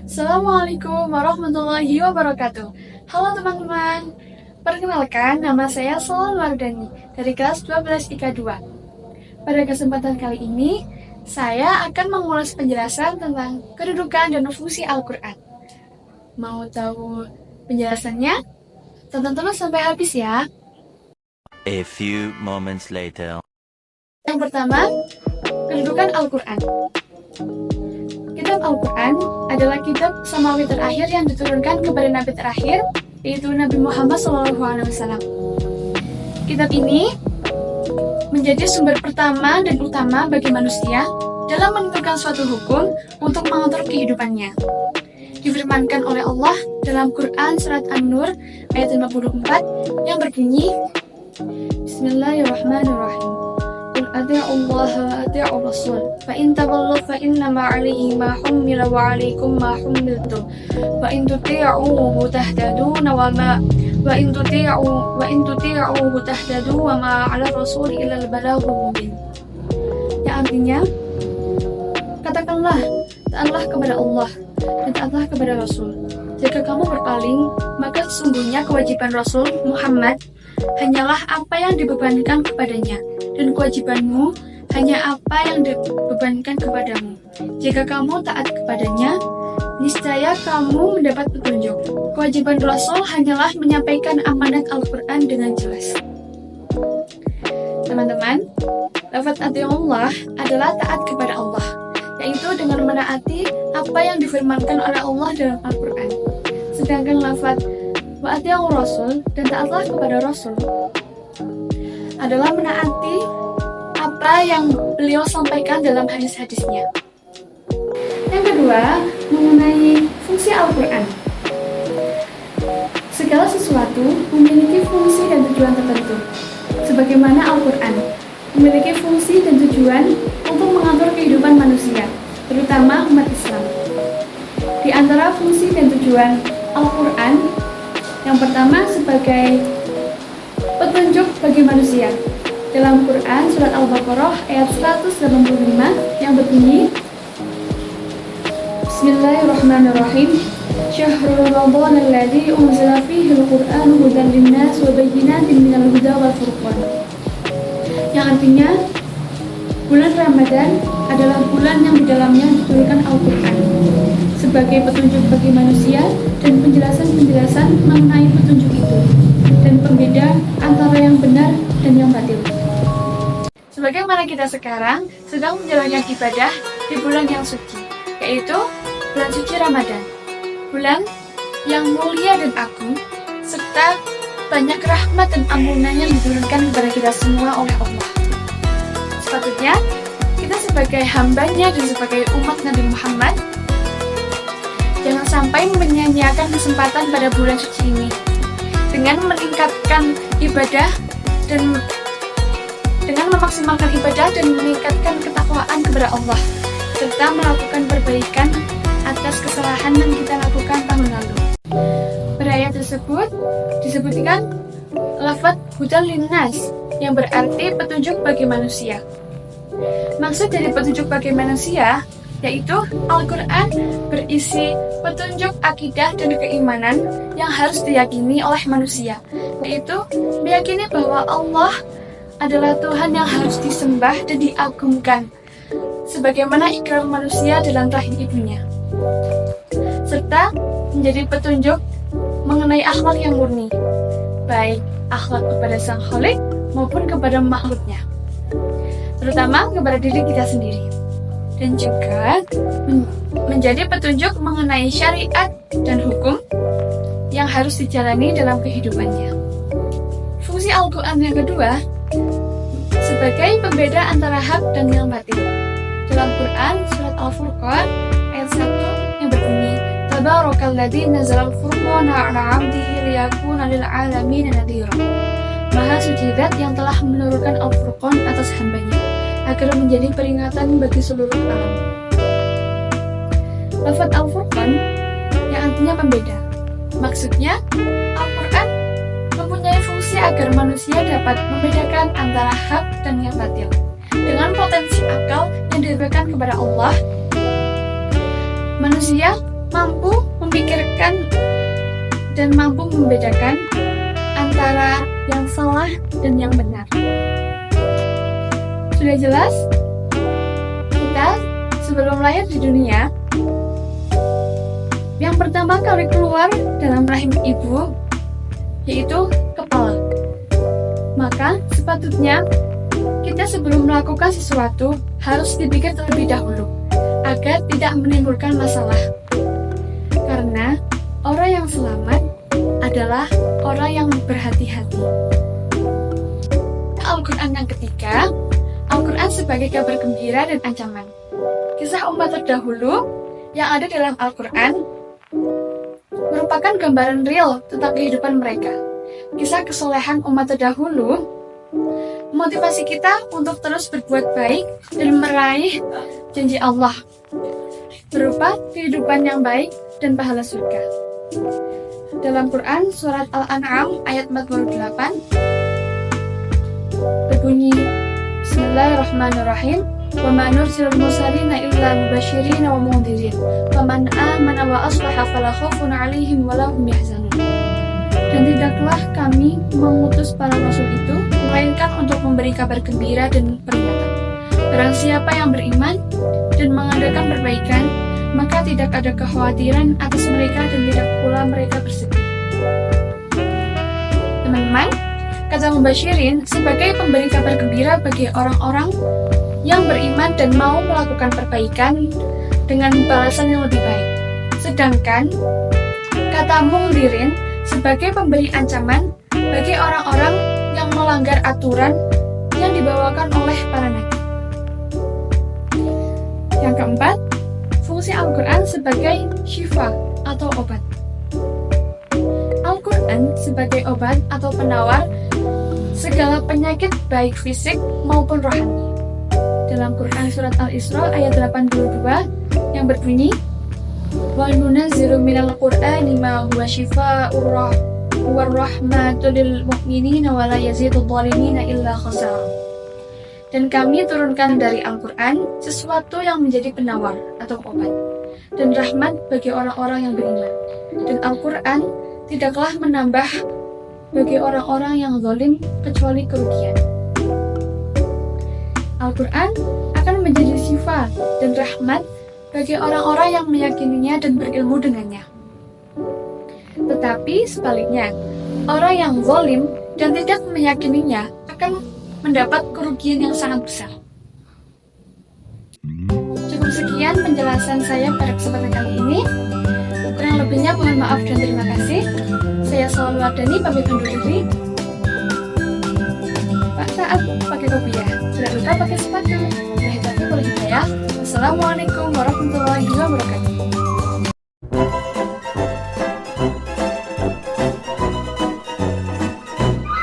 Assalamualaikum warahmatullahi wabarakatuh. Halo teman-teman, perkenalkan nama saya Salwa Wardani dari kelas 12 IKA 2. Pada kesempatan kali ini, saya akan mengulas penjelasan tentang kedudukan dan fungsi Al-Quran. Mau tahu penjelasannya? Tonton terus sampai habis ya. A few moments later. Yang pertama, kedudukan Al-Quran. Kitab Al-Quran adalah kitab samawi terakhir yang diturunkan kepada Nabi terakhir, yaitu Nabi Muhammad SAW. Kitab ini menjadi sumber pertama dan utama bagi manusia dalam menentukan suatu hukum untuk mengatur kehidupannya. Difirmankan oleh Allah dalam Quran Surat An-Nur ayat 54 yang berbunyi, Bismillahirrahmanirrahim. Qul ati'u Allah wa ati'u Rasul. Fa in tawallaw fa innama 'alaihi ma hummila wa 'alaikum ma hummiltum. Wa in tuti'uhu tahtaduna wa in tuti'uhu tahtadu wa ma 'ala rasul illa al-balaghul mubin. Yang artinya, katakanlah, taatlah kepada Allah dan taatlah kepada Rasul. Jika kamu berpaling, maka sesungguhnya kewajiban Rasul Muhammad hanyalah apa yang dibebankan kepadanya, dan kewajibanmu hanya apa yang dibebankan kepadamu. Jika kamu taat kepadanya, niscaya kamu mendapat petunjuk. Kewajiban Rasul hanyalah menyampaikan amanat Al-Quran dengan jelas. Teman-teman, lafaz atiullah adalah taat kepada Allah, yaitu dengan menaati apa yang difirmankan oleh Allah dalam Al-Quran. Sedangkan lafaz wa atiur Rasul dan taatlah kepada Rasul adalah menaati apa yang beliau sampaikan dalam hadis-hadisnya. Yang kedua, mengenai fungsi Al-Quran. Segala sesuatu memiliki fungsi dan tujuan tertentu. Sebagaimana Al-Quran memiliki fungsi dan tujuan untuk mengatur kehidupan manusia, terutama umat Islam. Di antara fungsi dan tujuan Al-Quran, yang pertama sebagai petunjuk bagi manusia. Dalam Quran Surat Al-Baqarah ayat 185 yang berbunyi, Bismillahirrahmanirrahim. Syahrul Ramadan alladzi unzila fihi al-Qur'an hudan lin-nas wa bayyinatin minal huda wal furqan. Yang artinya, bulan Ramadan adalah bulan yang di dalamnya diturunkan Al-Quran sebagai petunjuk bagi manusia dan penjelasan-penjelasan mengenai petunjuk itu dan pembeda antara yang benar dan yang batil. Sebagaimana kita sekarang sedang menjalankan ibadah di bulan yang suci, yaitu bulan suci Ramadan, bulan yang mulia dan agung, serta banyak rahmat dan ampunan yang diturunkan kepada kita semua oleh Allah. Sepatutnya kita sebagai hambanya dan sebagai umat Nabi Muhammad jangan sampai menyia-nyiakan kesempatan pada bulan suci ini dengan meningkatkan ibadah dan dengan memaksimalkan ibadah dan meningkatkan ketakwaan kepada Allah, serta melakukan perbaikan atas kesalahan yang kita lakukan tahun lalu. Pada ayat tersebut disebutkan lafaz hudan linnas yang berarti petunjuk bagi manusia. Maksud dari petunjuk bagi manusia yaitu Al-Quran berisi petunjuk akidah dan keimanan yang harus diyakini oleh manusia, yaitu meyakini bahwa Allah adalah Tuhan yang harus disembah dan diagungkan sebagaimana ikrar manusia dalam rahim ibunya, serta menjadi petunjuk mengenai akhlak yang murni, baik akhlak kepada Sang Khalik maupun kepada makhluknya, terutama kepada diri kita sendiri, dan juga menjadi petunjuk mengenai syariat dan hukum yang harus dijalani dalam kehidupannya. Fungsi Al-Quran yang kedua sebagai pembeda antara hak dan yang batil. Dalam Quran Surat Al-Furqan ayat 1 yang berbunyi, Tabarakalladzi nazzala al-furqana 'ala 'abdihi liyakuna lil 'alamin nadhira. Maha suci Zat yang telah menurunkan Al-Furqan atas hambanya agar menjadi peringatan bagi seluruh alam. Lafaz Al-Furqan yang artinya pembeda. Maksudnya, Al-Quran mempunyai fungsi agar manusia dapat membedakan antara hak dan yang batil. Dengan potensi akal yang diberikan kepada Allah, manusia mampu memikirkan dan mampu membedakan antara yang salah dan yang benar. Sudah jelas? Kita sebelum lahir di dunia, yang pertama kali keluar dalam rahim ibu yaitu kepala. Maka sepatutnya kita sebelum melakukan sesuatu harus dipikir terlebih dahulu agar tidak menimbulkan masalah. Karena orang yang selamat adalah orang yang berhati-hati. Al-Quran yang ketiga, Al-Quran sebagai kabar gembira dan ancaman. Kisah umat terdahulu yang ada dalam Al-Quran merupakan gambaran real tentang kehidupan mereka. Kisah kesolehan umat terdahulu memotivasi kita untuk terus berbuat baik dan meraih janji Allah berupa kehidupan yang baik dan pahala surga. Dalam Quran surat Al-An'am ayat 48 berbunyi, Bismillahirrahmanirrahim, wa ma nursilul mursalina illa mubashirina wa mundhirin faman amana wa aslaha fala khaufun 'alaihim wa la hum yahzanun. Dan tidaklah kami mengutus para rasul itu melainkan untuk memberi kabar gembira dan peringatan. Barang siapa yang beriman dan mengadakan perbaikan, maka tidak ada kekhawatiran atas mereka dan tidak pula mereka bersedih. Teman-teman, kata mubasyirin sebagai pemberi kabar gembira bagi orang-orang yang beriman dan mau melakukan perbaikan dengan balasan yang lebih baik. Sedangkan kata mundhirin sebagai pemberi ancaman bagi orang-orang yang melanggar aturan yang dibawakan oleh para nabi. Yang keempat, fungsi Al-Quran sebagai syifa atau obat. Al-Quran sebagai obat atau penawar segala penyakit baik fisik maupun rohani. Dalam Quran surat Al-Isra ayat 82 yang berbunyi, wa nunazzilu minal qur'ani ma huwa shifaa'ur rahmatul lil mu'minina wa la yazidul zalimina illa khasara. Dan kami turunkan dari Al-Quran sesuatu yang menjadi penawar atau obat dan rahmat bagi orang-orang yang beriman. Dan Al-Quran tidaklah menambah bagi orang-orang yang zalim kecuali kerugian. Al-Quran akan menjadi syifa dan rahmat bagi orang-orang yang meyakininya dan berilmu dengannya. Tetapi sebaliknya, orang yang zalim dan tidak meyakininya akan mendapat kerugian yang sangat besar. Cukup sekian penjelasan saya pada kesempatan kali ini. Kurang lebihnya mohon maaf dan terima kasih. Saya Salma Wardani pamit undur diri. Pak saat pakai kopiah, tidak lupa pakai sepatu. Wassalamualaikum warahmatullahi wabarakatuh.